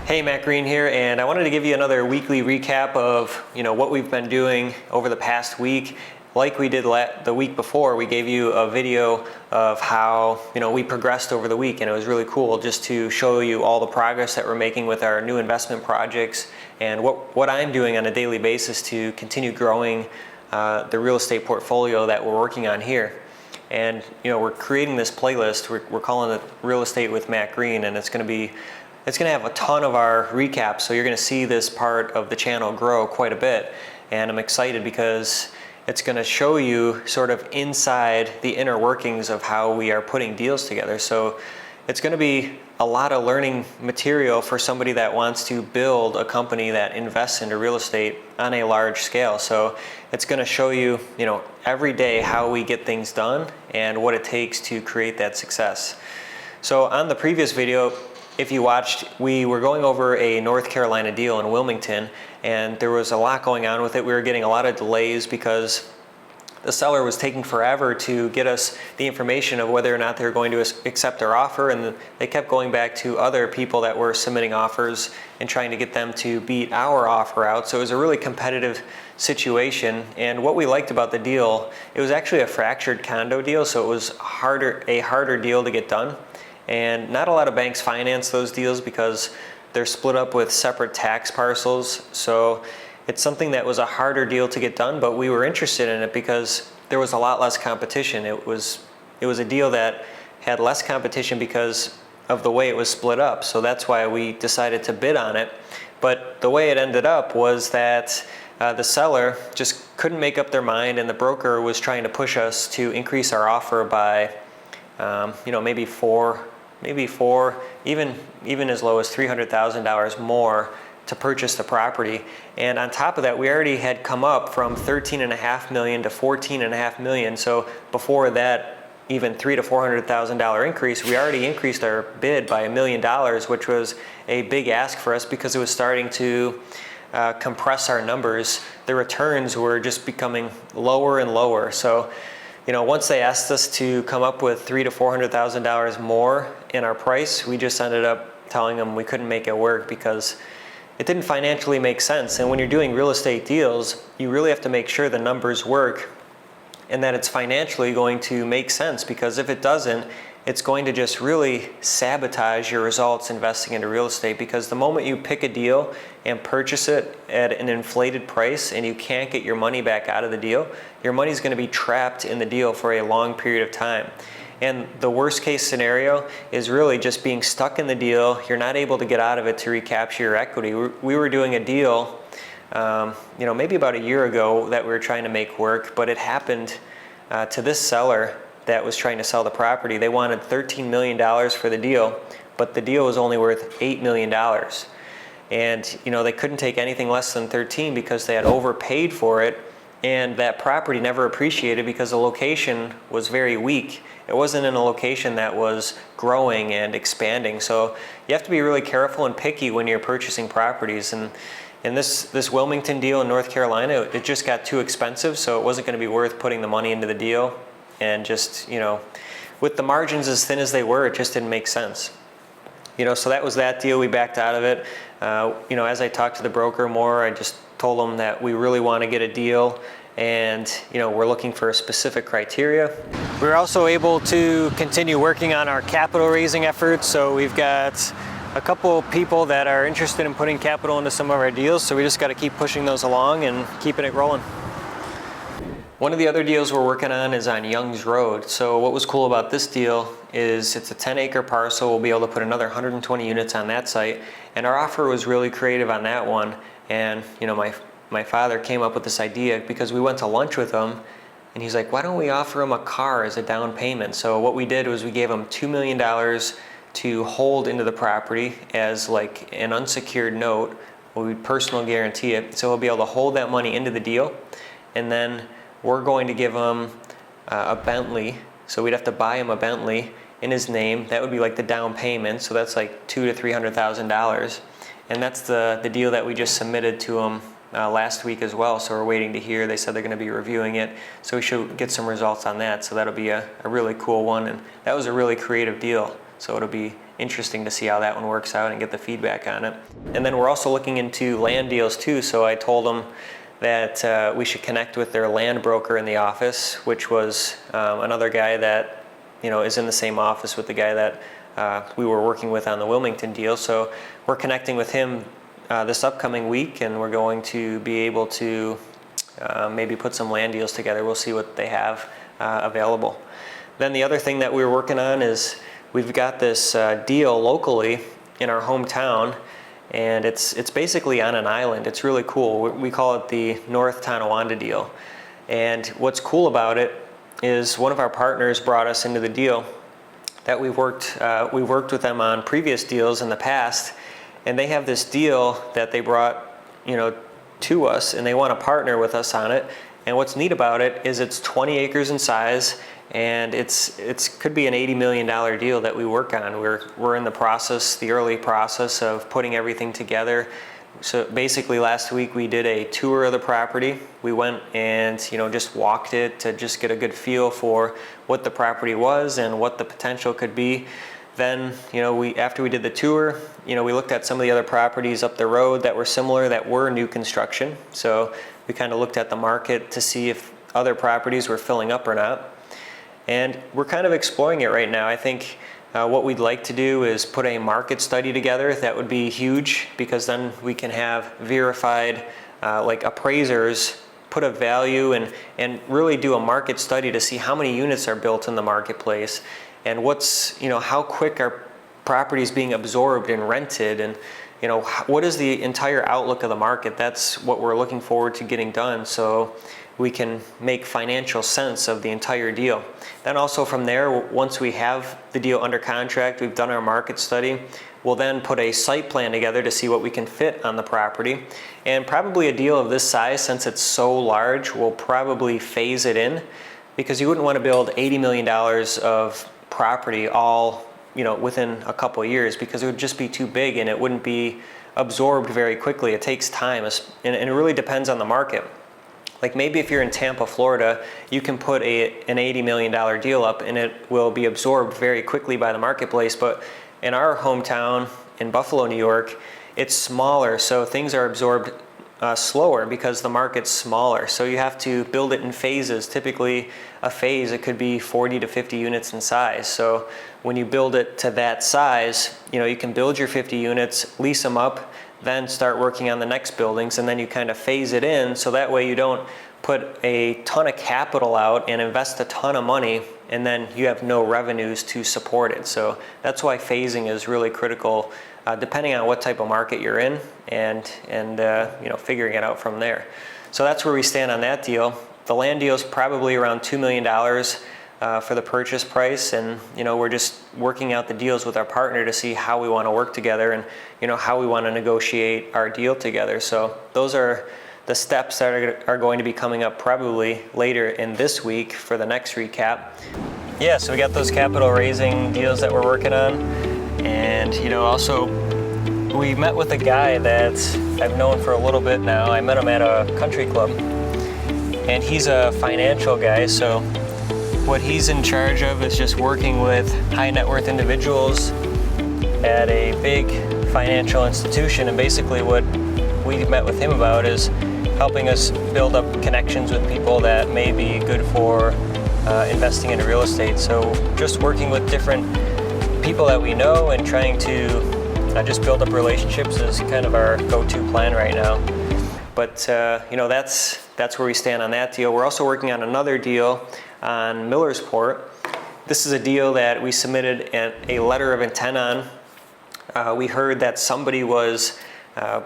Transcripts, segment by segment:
Hey, Matt Green here, and I wanted to give you another weekly recap of what we've been doing over the past week. Like we did the week before, we gave you a video of how we progressed over the week, and it was really cool just to show you all the progress that we're making with our new investment projects and what I'm doing on a daily basis to continue growing the real estate portfolio that we're working on here. And we're creating this playlist. We're calling it Real Estate with Matt Green, and it's going to have a ton of our recaps, so you're going to see this part of the channel grow quite a bit. And I'm excited because it's going to show you sort of inside the inner workings of how we are putting deals together. So it's going to be a lot of learning material for somebody that wants to build a company that invests into real estate on a large scale. So it's going to show you, every day how we get things done and what it takes to create that success. So on the previous video, if you watched, we were going over a North Carolina deal in Wilmington, and there was a lot going on with it. We were getting a lot of delays because the seller was taking forever to get us the information of whether or not they were going to accept our offer, and they kept going back to other people that were submitting offers and trying to get them to beat our offer out. So it was a really competitive situation, and what we liked about the deal, it was actually a fractured condo deal, so it was a harder deal to get done. And not a lot of banks finance those deals because they're split up with separate tax parcels. So it's something that was a harder deal to get done, but we were interested in it because there was a lot less competition. It was a deal that had less competition because of the way it was split up. So that's why we decided to bid on it. But the way it ended up was that the seller just couldn't make up their mind, and the broker was trying to push us to increase our offer by maybe four, even as low as $300,000 more to purchase the property. And on top of that, we already had come up from $13.5 million to $14.5 million. So before that, even $300,000 to $400,000 increase, we already increased our bid by $1 million, which was a big ask for us because it was starting to compress our numbers. The returns were just becoming lower and lower. So once they asked us to come up with $300,000 to $400,000 more in our price, we just ended up telling them we couldn't make it work because it didn't financially make sense. And when you're doing real estate deals, you really have to make sure the numbers work and that it's financially going to make sense, because if it doesn't, it's going to just really sabotage your results investing into real estate. Because the moment you pick a deal and purchase it at an inflated price and you can't get your money back out of the deal, your money's going to be trapped in the deal for a long period of time. And the worst case scenario is really just being stuck in the deal. You're not able to get out of it to recapture your equity. We were doing a deal, maybe about a year ago that we were trying to make work, but it happened to this seller that was trying to sell the property. They wanted $13 million for the deal, but the deal was only worth $8 million. And they couldn't take anything less than 13 because they had overpaid for it, and that property never appreciated because the location was very weak. It wasn't in a location that was growing and expanding. So you have to be really careful and picky when you're purchasing properties. And in this Wilmington deal in North Carolina, it just got too expensive, so it wasn't going to be worth putting the money into the deal. And just, with the margins as thin as they were, it just didn't make sense. So that was that deal. We backed out of it. As I talked to the broker more, I just told them that we really want to get a deal, and we're looking for a specific criteria. We were also able to continue working on our capital raising efforts. So we've got a couple people that are interested in putting capital into some of our deals. So we just got to keep pushing those along and keeping it rolling. One of the other deals we're working on is on Young's Road. So what was cool about this deal is it's a 10-acre parcel. We'll be able to put another 120 units on that site. And our offer was really creative on that one. And my father came up with this idea because we went to lunch with him, and he's like, why don't we offer him a car as a down payment? So what we did was we gave him $2 million to hold into the property as like an unsecured note. We'd personal guarantee it. So he'll be able to hold that money into the deal. And then we're going to give him a Bentley. So we'd have to buy him a Bentley in his name. That would be like the down payment. So that's like $200,000 to $300,000. And that's the deal that we just submitted to him last week as well, so we're waiting to hear. They said they're going to be reviewing it, so we should get some results on that. So that'll be a really cool one, and that was a really creative deal. So it'll be interesting to see how that one works out and get the feedback on it. And then we're also looking into land deals too. So I told them that we should connect with their land broker in the office, which was another guy that is in the same office with the guy that we were working with on the Wilmington deal. So we're connecting with him this upcoming week, and we're going to be able to maybe put some land deals together. We'll see what they have available. Then the other thing that we're working on is we've got this deal locally in our hometown, and it's basically on an island. It's really cool. We call it the North Tonawanda deal. And what's cool about it is one of our partners brought us into the deal that we worked with them on previous deals in the past, and they have this deal that they brought to us, and they want to partner with us on it. And what's neat about it is it's 20 acres in size, and it's could be an $80 million deal that we work on. We're in the early process of putting everything together. So basically last week we did a tour of the property. We went and just walked it to just get a good feel for what the property was and what the potential could be. Then after we did the tour, we looked at some of the other properties up the road that were similar, that were new construction. So we kind of looked at the market to see if other properties were filling up or not. And we're kind of exploring it right now. I think what we'd like to do is put a market study together. That would be huge, because then we can have verified appraisers put a value and really do a market study to see how many units are built in the marketplace, and how quick are properties being absorbed and rented, and what is the entire outlook of the market. That's what we're looking forward to getting done, so we can make financial sense of the entire deal. Then also from there, once we have the deal under contract, we've done our market study, we'll then put a site plan together to see what we can fit on the property. And probably a deal of this size, since it's so large, we'll probably phase it in, because you wouldn't want to build $80 million of property all within a couple of years, because it would just be too big and it wouldn't be absorbed very quickly. It takes time, and it really depends on the market. Like maybe if you're in Tampa, Florida, you can put an $80 million deal up and it will be absorbed very quickly by the marketplace. But in our hometown in Buffalo, New York, it's smaller, so things are absorbed slower because the market's smaller. So you have to build it in phases. Typically a phase, it could be 40 to 50 units in size. So when you build it to that size, you can build your 50 units, lease them up, then start working on the next buildings, and then you kind of phase it in, so that way you don't put a ton of capital out and invest a ton of money and then you have no revenues to support it. So that's why phasing is really critical, depending on what type of market you're in, and figuring it out from there. So that's where we stand on that deal. The land deal is probably around $2 million for the purchase price, and we're just working out the deals with our partner to see how we want to work together and how we want to negotiate our deal together. So those are the steps that are going to be coming up probably later in this week for the next recap. Yeah, so we got those capital raising deals that we're working on, and also we met with a guy that I've known for a little bit now. I met him at a country club, and he's a financial guy, so what he's in charge of is just working with high net worth individuals at a big financial institution. And basically what we met with him about is helping us build up connections with people that may be good for investing in real estate. So just working with different people that we know and trying to just build up relationships is kind of our go-to plan right now. But that's where we stand on that deal. We're also working on another deal on Millersport. This is a deal that we submitted a letter of intent on. We heard that somebody was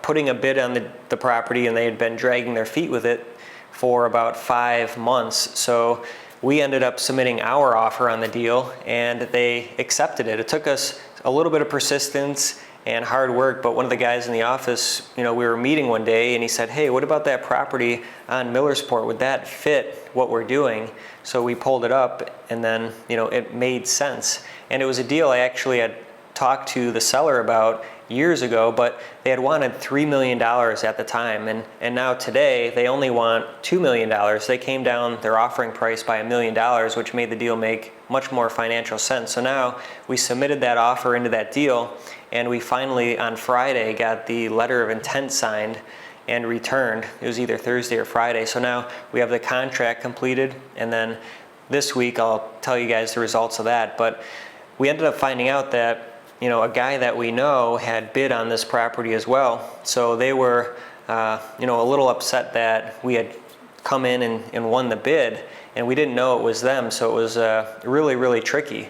putting a bid on the property, and they had been dragging their feet with it for about 5 months. So we ended up submitting our offer on the deal, and they accepted it. It took us a little bit of persistence and hard work, but one of the guys in the office, we were meeting one day, and he said, "Hey, what about that property on Millersport? Would that fit what we're doing?" So we pulled it up, and then it made sense. And it was a deal I actually had talked to the seller about years ago, but they had wanted $3 million at the time, and now today they only want $2 million. They came down their offering price by $1 million, which made the deal make much more financial sense. So now we submitted that offer into that deal, and we finally on Friday got the letter of intent signed and returned. It was either Thursday or Friday. So now we have the contract completed, and then this week I'll tell you guys the results of that. But we ended up finding out that a guy that we know had bid on this property as well. So they were, a little upset that we had come in and won the bid, and we didn't know it was them. So it was really, really tricky.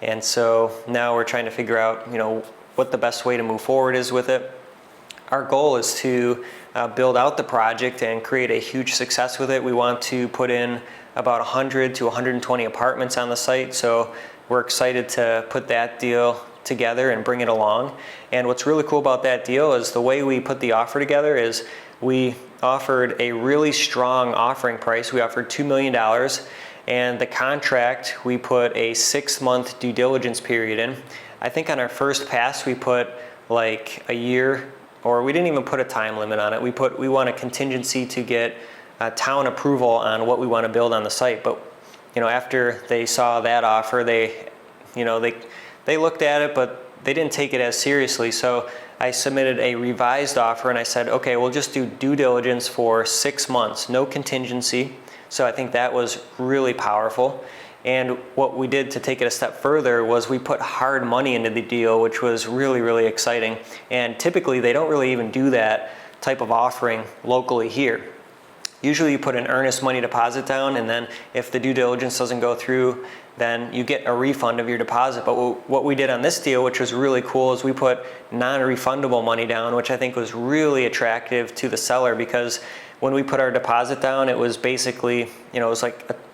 And so now we're trying to figure out, what the best way to move forward is with it. Our goal is to build out the project and create a huge success with it. We want to put in about 100 to 120 apartments on the site. So we're excited to put that deal together and bring it along. And what's really cool about that deal is the way we put the offer together is we offered a really strong offering price. We offered $2 million, and the contract, we put a 6-month due diligence period in. I think on our first pass we put like a year, or we didn't even put a time limit on it. We want a contingency to get town approval on what we want to build on the site. But after they saw that offer, they looked at it, but they didn't take it as seriously. So I submitted a revised offer, and I said, okay, we'll just do due diligence for 6 months, no contingency. So I think that was really powerful. And what we did to take it a step further was we put hard money into the deal, which was really, really exciting. And typically they don't really even do that type of offering locally here. Usually you put an earnest money deposit down, and then if the due diligence doesn't go through, then you get a refund of your deposit. But what we did on this deal, which was really cool, is we put non-refundable money down, which I think was really attractive to the seller, because when we put our deposit down, it was basically, it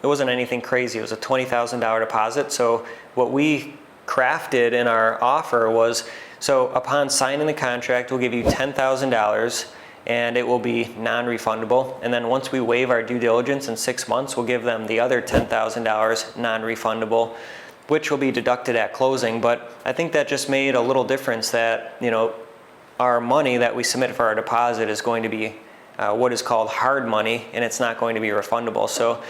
wasn't anything crazy. It was a $20,000 deposit. So what we crafted in our offer was, so upon signing the contract, we'll give you $10,000, and it will be non-refundable. And then once we waive our due diligence in 6 months, we'll give them the other $10,000 non-refundable, which will be deducted at closing. But I think that just made a little difference that, our money that we submit for our deposit is going to be what is called hard money, and it's not going to be refundable. So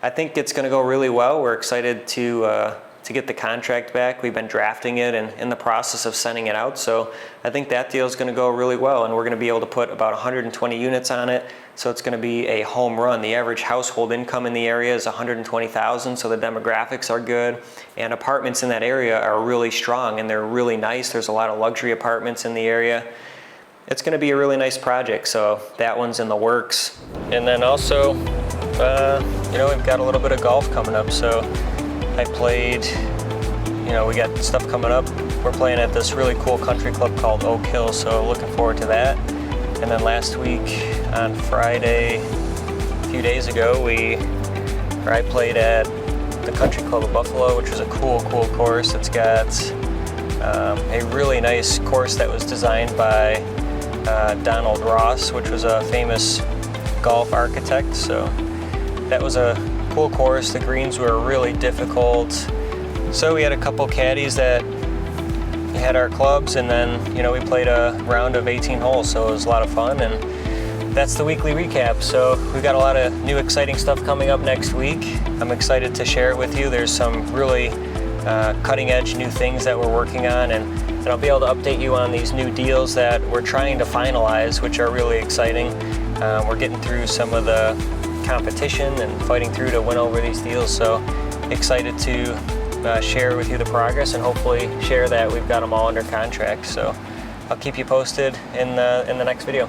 I think it's going to go really well. We're excited to get the contract back. We've been drafting it and in the process of sending it out. So I think that deal is going to go really well, and we're going to be able to put about 120 units on it. So it's going to be a home run. The average household income in the area is $120,000, so the demographics are good, and apartments in that area are really strong and they're really nice. There's a lot of luxury apartments in the area. It's going to be a really nice project, so that one's in the works. And then also, we've got a little bit of golf coming up. So I played, we got stuff coming up. We're playing at this really cool country club called Oak Hill, so looking forward to that. And then last week on Friday, a few days ago, I played at the Country Club of Buffalo, which was a cool course. It's got a really nice course that was designed by Donald Ross, which was a famous golf architect. So that was a cool course. The greens were really difficult. So we had a couple caddies that had our clubs, and then we played a round of 18 holes, so it was a lot of fun. And that's the weekly recap. So we've got a lot of new exciting stuff coming up next week. I'm excited to share it with you. There's some really cutting edge new things that we're working on, and I'll be able to update you on these new deals that we're trying to finalize, which are really exciting. We're getting through some of the competition and fighting through to win over these deals, so excited to share with you the progress and hopefully share that we've got them all under contract. So I'll keep you posted in the next video.